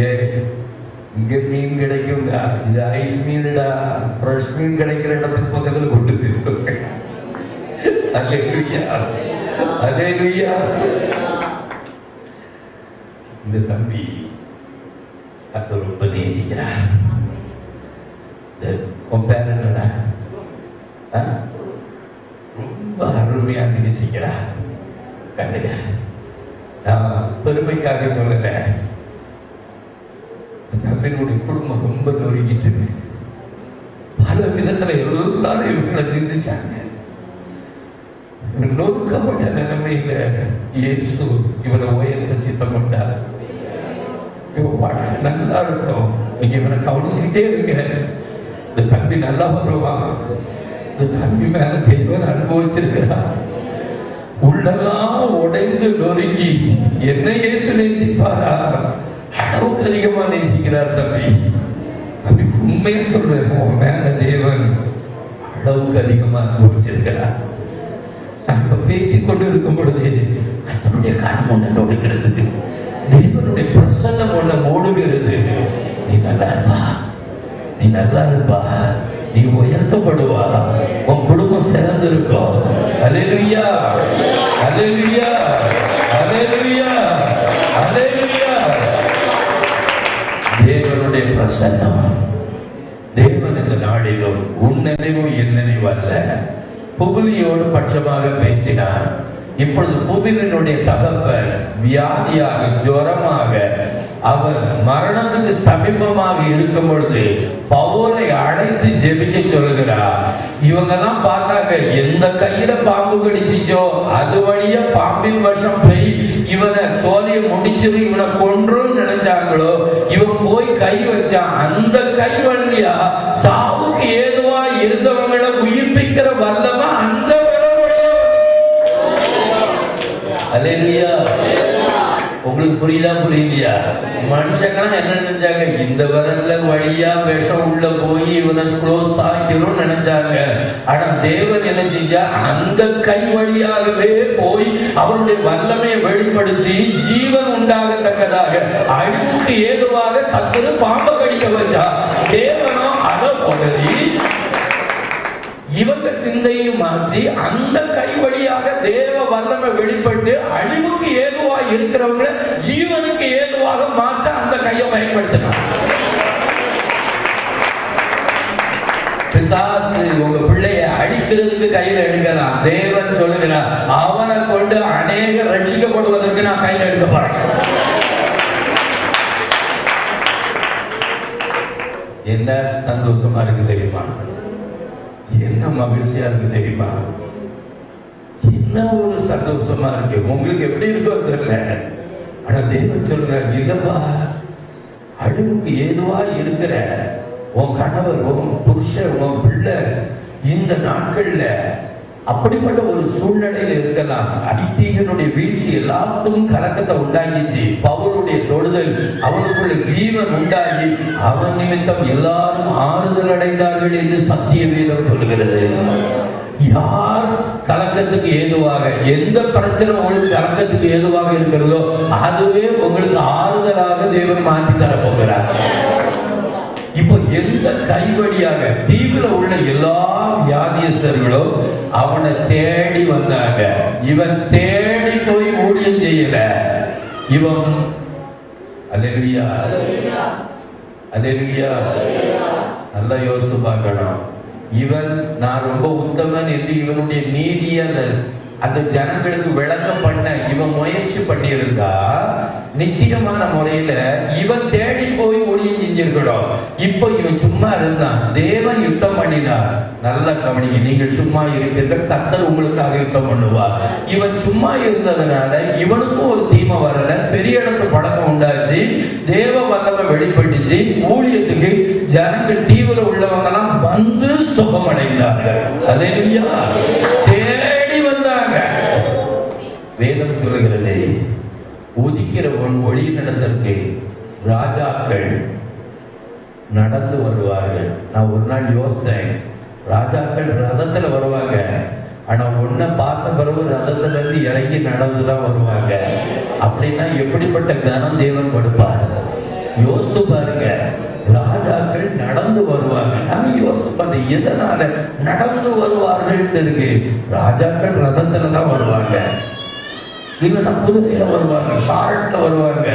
ஏ இங்க மீன் கிடைக்குங்க, இது ஐஸ் மீன்டா, ஃப்ரெஷ் மீன் கிடைக்கிற இடத்துக்கு பக்கத்துல கொண்டு போயிருக்கோங்க. அல்லேலூயா, அல்லேலூயா. இந்த தம்பி அது ரொம்ப நேசிக்கிறார். உன் பேர் என்னடா? ரொம்ப அருமையா நேசிக்கிறார். கண்டுங்க, நான் பெருமைக்காக சொல்லல, தம்பியினுடைய குடும்பம் ரொம்ப நொறுங்கிட்டு பல விதத்துல எல்லாரும் இவங்களை நிந்திச்சாங்க. நொறுக்கப்பட்ட நிலைமையில இயேசு இவனை உயர்த்த சித்தம் கொண்டார். நல்லா இருக்கும், நீங்க இவனை கவனிச்சுக்கிட்டே இருங்க, இந்த தம்பி நல்லா வருவான். இந்த தம்பி மேல தேவன் அனுபவிச்சிருக்கிறார். உள்ளெல்லாம் உடைந்து நொறுங்கி என்ன இயேசு நேசிப்பாரா? அளவுக்கு அதிகமா நேசிக்கிறார் தம்பி. தம்பி உண்மையா சொல்றேன், உன் மேல தேவன் அளவுக்கு அதிகமா அனுபவிச்சிருக்கிறார். நம்ம பேசிக்கொண்டு இருக்கும் பொழுது கர்த்தருடைய கரம் ஒண்ணு தொடுகிறது, தேவனுடைய பிரசன்னம் ஒண்ணு மூடுகிறது. நீ நல்லா இருப்பா, நீ நல்லா இருப்பா, நீ உயர்த்தப்படுவா, உன் குடும்பம் சிறந்திருக்கும். அல்லேலூயா, அல்லேலூயா, அல்லேலூயா, அல்லேலூயா. தேவனுடைய பிரசன்னம், தேவன் இந்த நாளிலும் உன் நினைவும் என் நினைவு அல்ல. புபிலியோடு பட்சமாக பேசினார். இப்பொழுது புபிலினுடைய தகப்பன் வியாதியாக, ஜுரமாக, அவர் மரணத்துக்கு சமீபமாக இருக்கும் பொழுது பவுலை அழைத்து ஜெபிக்க சொல்கிறார். இவங்க தான் பார்த்தாங்க, எந்த கையில பாம்பு கடிச்சிச்சோ அது வழியா பாம்பின் விஷம் போய் இவனை சோலையை முடிச்சிரு, இவனை கொன்றும் நினைச்சாங்களோ, இவன் போய் கை வச்சான். அந்த கை வழியா சாவுக்கு ஏதுவா இருந்தவங்களை உயிர்ப்பிக்கிற வல்லமை அந்த அல்லேலூயா. உங்களுக்கு புரியுதா புரியலையா? மனுஷங்களாம் என்ன நினைச்சாங்க, இந்த விரல்ல வழியா விஷம் உள்ள போய் இவனை க்ளோஸ் ஆகிரும் நினைச்சாங்க. ஆனா தேவன் என்ன செஞ்சா, அந்த கை வழியாகவே போய் அவருடைய வல்லமையை வெளிப்படுத்தி ஜீவன் உண்டாகத்தக்கதாக அழிவுக்கு ஏதுவாக சத்துரு பாம்பை கடிக்க வச்சா. தேவனோ அதை உடனே இவங்க சிந்தையை மாற்றி அந்த கை வழியாக தேவ வல்லமை வெளிப்பட்டு அழிவுக்கு ஏதுவா இருக்கிறவங்களை ஜீவனுக்கு ஏதுவாக மாற்ற அந்த கையை பயன்படுத்தினார். பிசாசு உங்க பிள்ளைய அழிக்கிறதுக்கு கையில எடுக்கலாம். தேவன் சொல்லுகிறார், அவனை கொண்டு அநேக ரட்சிக்கப்படுவதற்கு நான் கையில எடுக்க போறேன். என்ன சந்தோஷமா இருக்கு தெரியுமா? என்ன மகிழ்ச்சியா இருக்கு தெரியுமா? என்ன ஒரு சந்தோஷமா இருக்கு. உங்களுக்கு எப்படி இருக்கோ தெரியல, ஆனா தேவன் சொல்ற, இல்லப்பா, அழிவுக்கு ஏதுவா இருக்கிற உன் கணவர், உன் புருஷன், உன் பிள்ளை இந்த நாட்கள்ல அப்படிப்பட்ட ஒரு சூழ்நிலையில இருக்கலாம். ஐத்திகனுடைய வீழ்ச்சி எல்லாத்துக்கும் கலக்கத்தை உண்டாகிச்சு. பவுலுடைய தொடுதல் அவனுக்குள்ள ஜீவன் உண்டாகி அவன் நிமித்தம் எல்லாரும் ஆறுதல் அடைந்தார்கள் என்று சத்திய வேதம் சொல்லுகிறது. யார் கலக்கத்துக்கு ஏதுவாக, எந்த பிரச்சனை உங்களுக்கு கலக்கத்துக்கு ஏதுவாக இருக்கிறதோ அதுவே உங்களுக்கு ஆறுதலாக தேவன் மாற்றி தரப்போகிறார். இப்போ எந்த கைவழியாக தீவுல உள்ள எல்லா வியாதியஸ்தர்களும் அவனை தேடி வந்தாங்க. இவன் தேடி போய் ஊழியம் செய்யல. இவன் அல்லேலூயா அல்லேலூயா நல்லா யோசித்து பார்க்கணும். இவன் நான் ரொம்ப உத்தமன் என்று இவனுடைய நீதியை அந்த ஜனங்களுக்கு விளக்கம் பண்ண இவன் முயற்சி பண்ணியிருந்தா நிச்சயமான முறையில இவன் தேடி போய் ஊழியம் செஞ்சிருக்கணும். இப்போ இவன் சும்மா இருந்தான், தேவன் யுத்தம் பண்ணினார். நல்ல கவனிங்க, நீங்கள் சும்மா இருப்பீர்கள், கர்த்தர் உங்களுக்காக யுத்தம் பண்ணுவார். இவன் சும்மா இருந்ததுனால இவனுக்கும் ஒரு தீமை வரல, பெரிய இடத்து பழக்கம் உண்டாச்சு, தேவ வல்லமை வெளிப்பட்டுச்சு. ஊழியத்துக்கு ஜனங்கள் தீவிர உள்ளவங்க எல்லாம் வந்து சுகமடைந்தார்கள். அல்லேலூயா. தேடி வந்தாங்க. வேதம் சொல்லுகிறது, உதிக்கிறவன் ஒளி நடந்ததற்கு ராஜாக்கள் நடந்து வருவார்கள். நான் ஒரு நாள் யோசித்தேன், ராஜாக்கள் ரதத்துல வருவாங்க, ஆனா உன்னை பார்த்த பிறகு ரதத்துல இருந்து இறங்கி நடந்துதான் வருவாங்க. அப்படின்னா எப்படிப்பட்ட கனம் தேவன் கொடுப்பார்? யோசிச்சு பாருங்க. ராஜாக்கள் நடந்து வருவாங்க. நான் யோசிப்பேன், எதனால நடந்து வருவார்கள் இருக்கு. ராஜாக்கள் ரதத்துல தான் வருவாங்க, இல்லைன்னா குதிரையில வருவாங்க, ஷார்ட்ல வருவாங்க.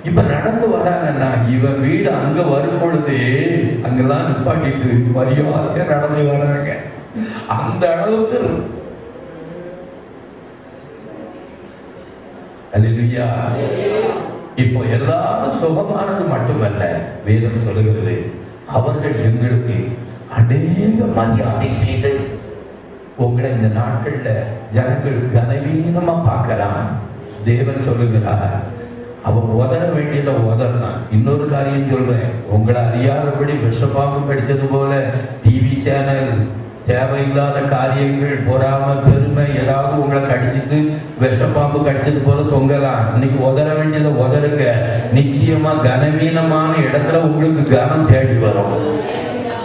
இப்ப நடந்து வராங்கன்னா இவன் வீடு அங்க வரும் பொழுது அங்கெல்லாம் நிப்பாட்டிட்டு மரியாதையா நடந்து வராங்க. அந்த அளவுக்கு அல்லேலூயா. இப்போ எல்லாரும் சுகமானது மட்டுமல்ல, வேதம் சொல்லுகிறது அவர்கள் எங்களுக்கு அநேக மரியாதை செய்து உங்களை இந்த நாட்கள்ல ஜனங்கள் கனவீனமா பார்க்கலாம். தேவன் சொல்லுகிறார், அவன் உதற வேண்டியதை உதறலாம். இன்னொரு காரியம் சொல்றேன், உங்களை அறியாதபடி விஷப்பாம்பு கடிச்சது போல டிவி சேனல் தேவையில்லாத காரியங்கள், பொறாம பெருமை ஏதாவது உங்களை கடிச்சிட்டு விஷப்பாம்பு கடிச்சது போல தொங்கலாம். இன்னைக்கு உதற வேண்டியதை உதறுங்க. நிச்சயமா கனவீனமான இடத்துல உங்களுக்கு கனம் தேடி வரும்.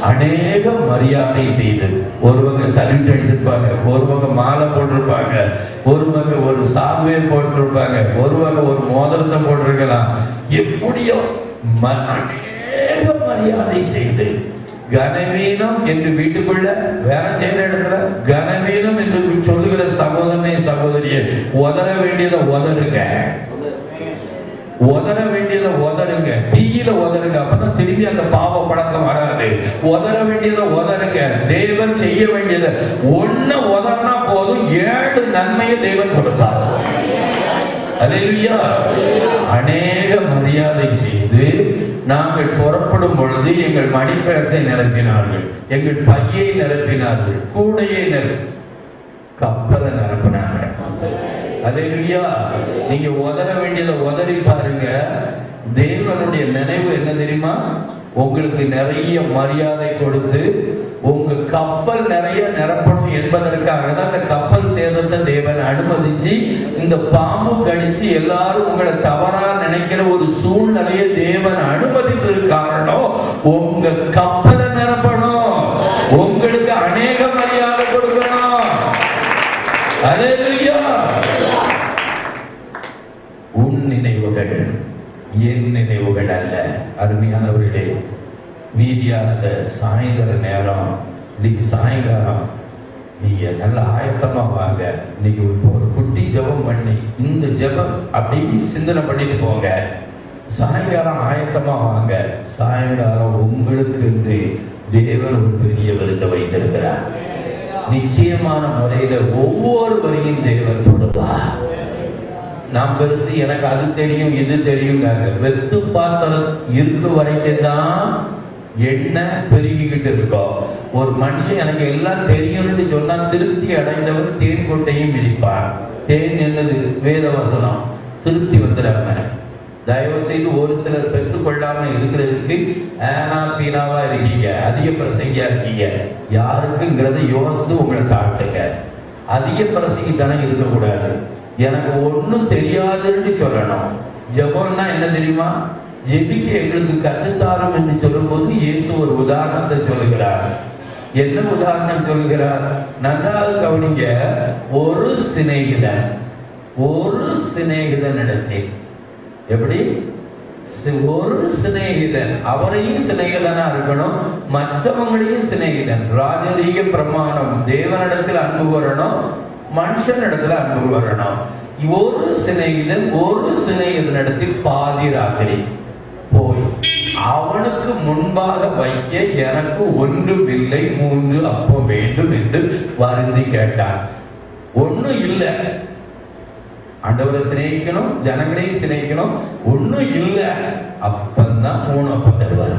அநேக மரியாதை செய்து ஒருவங்க சல்யூட் அடிச்சிருப்பாங்க, ஒருவங்க மாலை போட்டிருப்பாங்க, ஒருவங்க ஒரு சால்வை போட்டிருப்பாங்க, ஒருவங்க ஒரு மோதிரத்தை போட்டிருக்கலாம். எப்படியோ அநேக மரியாதை செய்து கனவீனம் என்று வீட்டுக்குள்ள வேற செய்யற இடத்துல கனவீனம் என்று சொல்லுகிற சகோதரனே சகோதரியே, உதற வேண்டியதை உதறுங்க, உதற வேண்டியதை உதறுங்க, தீயில உதறுங்க. அப்பதான் திரும்பி அந்த பாவ பழக்கம் வராது. உதற வேண்டியதை உதறுங்க. தேவன் செய்ய வேண்டியதை ஒண்ணு உதறினா போதும், 7 நன்மையை தேவன் கொடுத்தார். அல்லேலூயா. அநேக மரியாதை செய்து நாங்கள் புறப்படும் பொழுது எங்கள் மணிப்பேசை நிரப்பினார்கள், எங்கள் பையை நிரப்பினார்கள், கூடையை கப்பலை நிரப்பினார்கள். அல்லேலூயா. நீங்க உதற வேண்டியதை உதறி பாருங்க. தேவனுடைய நினைவு என்ன தெரியுமா? உங்களுக்கு நிறைய மரியாதை கொடுத்து உங்க கப்பல் நிறைய நிரப்பணும் என்பதற்காக தான் அந்த கப்பல் சேதத்தை தேவன் அனுமதிச்சு இந்த பாம்பு கடிச்சு எல்லாரும் உங்களை தவறா நினைக்கிற ஒரு சூழ்நிலையை தேவன் அனுமதித்தது காரணம் உங்க கப்பலை நிரப்பணும், உங்களுக்கு அநேக மரியாதை கொடுக்கணும். அல்லேலூயா. உன் நினைவுகள் என் நினைவுகள் அல்ல. அருமையானவர்களே, மீதியானத சாயந்தர நேரம், இன்னைக்கு சாயங்காலம் நீங்க நல்ல ஆயத்தமா வாங்க. இன்னைக்கு ஒரு குட்டி ஜெபம் பண்ணி இந்த ஜெபம் அப்படி சிந்தனை பண்ணிட்டு போங்க. சாயங்காலம் ஆயத்தமா வாங்க. சாயங்காலம் உங்களுக்கு தேவன் ஒரு பெரிய விருதை வைத்திருக்கிறார். நிச்சயமான முறையில ஒவ்வொரு வரையும் தேவன் தொடுவார். நாம் பெருசு, எனக்கு அது தெரியும் இது தெரியும், வெத்து பாத்திரம் இருக்கு வரைக்கும் தான் என்ன பெருகிக்கிட்டு இருக்கோம். ஒரு மனுஷன் எனக்கு எல்லாம் தெரியும்னு சொன்னா திருப்தி அடைந்தவன் தேன் கொட்டையும் மிதிப்பான். தேன் என்னது? வேத வசனம். திருப்தி வந்துடாம தயவு செய்து ஒரு சிலர் பெற்றுக்கொள்ளாம இருக்கிறதுக்கு ஆனா பீனாவா இருக்கீங்க, அதிக பிரசங்கியா இருக்கீங்க. யாருக்குங்கிறத யோசித்து உங்களை தாழ்த்துங்க. அதிக பிரசங்கித்தனம் இருக்கக்கூடாது. எனக்கு ஒன்னும் தெரியாதுன்னு சொல்லணும். ஜெபம்னா என்ன தெரியுமா? ஜெபிக்க எங்களுக்கு கற்றுத்தாரும் என்று சொல்லும் போது இயேசு ஒரு உதாரணத்தை சொல்லுகிறார். என்ன உதாரணம் சொல்கிறார்? நன்றாக கவனிங்க. ஒரு சிநேகிதன் இடத்தில், எப்படி ஒரு சிநேகிதன், அவரையும் சிநேகிதனா இருக்கணும், மற்றவங்களையும் சிநேகிதன். ராஜரீக பிரமாணம், தேவனிடத்தில் அன்பு வரணும், மனுஷனிடத்துல அன்பு வரணும். ஒரு சிநேகிதனிடத்தில் பாதி ராத்திரி போய் அவனுக்கு முன்பாக வைக்க எனக்கு ஒன்றுமில்லை, 3 அப்பம் வேண்டும் என்று வருந்தி கேட்டான். ஒண்ணும் இல்லை, ஆண்டவரை சிநேகிக்கணும், ஜனங்களையும் சிநேகிக்கணும், ஒண்ணும் இல்லை. அப்பந்தான் 3 அப்பம் தருவார்.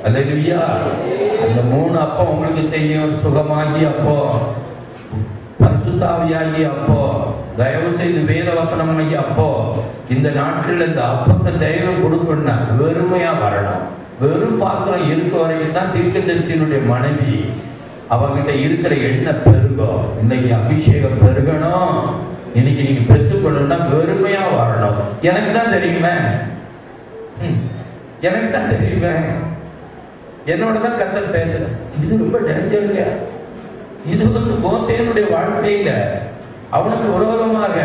அல்லேலூயா. அந்த 3 அப்பம் உங்களுக்கு தெரியும். சுகமாகி அப்போ, பரிசுத்தாவியாகி அப்போ, தயவு செய்து வேத வசனம் அப்போ. இந்த நாட்கள்ல இந்த அப்பத்தை தயவு கொடுக்கணும்னா வெறுமையா வரணும். வெறும் பாத்திரம் இருக்க வரைக்கும் தான் தீர்க்கதரிசியினுடைய மனைவி அவங்கிட்ட இருக்கிற எண்ணெய் பெருகும். இன்னைக்கு அபிஷேகம் பெருகணும், இன்னைக்கு நீங்க பெற்றுக்கொள்ளணும்னா வெறுமையா வரணும். எனக்கு தான் தெரியுமே, என்னோட தான் கர்த்தர் பேசுறேன். இது ரொம்ப டேஞ்சருங்க. இது மோசேனுடைய வாழ்க்கையில அவனுக்கு விரோதமாக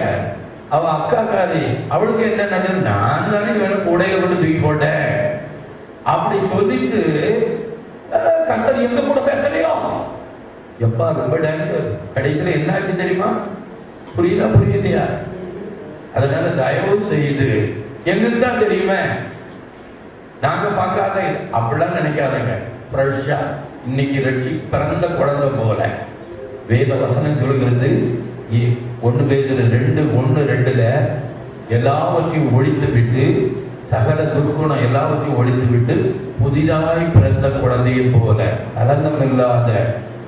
அவ அக்காக்காரி, அவளுக்கு என்ன, நான் தானே வேணும் கூடையில கொண்டு தூக்கி போட்டேன் அப்படி சொல்லிட்டு கர்த்தர் எங்க கூட பேசலையோ. எப்பா ரொம்ப டேஞ்சர். கடைசியில என்ன ஆச்சு தெரியுமா? புரியுதா? அதனால தயவு செய்து, எங்களுக்கு தான் தெரியுமே, நாங்க பார்க்காத அப்படிலாம் நினைக்காதங்க. ஃப்ரெஷ்ஷா இன்னைக்கு ரட்சி பிறந்த குழந்தை போல வேத வசனம் சொல்கிறது. 1 பேதுரு 2:1-2 எல்லாவற்றையும் ஒழித்து விட்டு, சகல துர்க்குணம் எல்லாவற்றையும் ஒழித்து விட்டு, புதிதாய் பிறந்த குழந்தையை போல கலங்கம் இல்லாத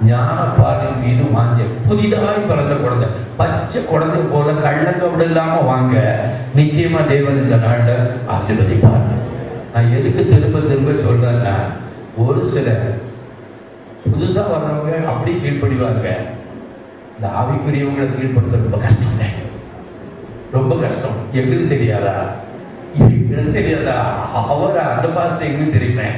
ஞானப்பாலின் மீது வாங்க. புதிதாய் பிறந்த குழந்தை, பச்சை குழந்தை போல கள்ளக்கபடு இல்லாம வாங்க. நிச்சயமா தேவன் இந்த நாள்ல ஆசீர்வதிப்பார். நான் எதுக்கு திரும்ப சொல்றேன்னா, ஒரு சில புதுசா வர்றவங்க அப்படி கீழ்ப்படிவாங்க. இந்த ஆவிக்குரியவங்களை கீழ்ப்படுத்த ரொம்ப கஷ்டம், ரொம்ப கஷ்டம். எங்களுக்கு தெரியாதா? அவரை அந்த பாஸ்டர் எங்களுக்கு தெரியுமே.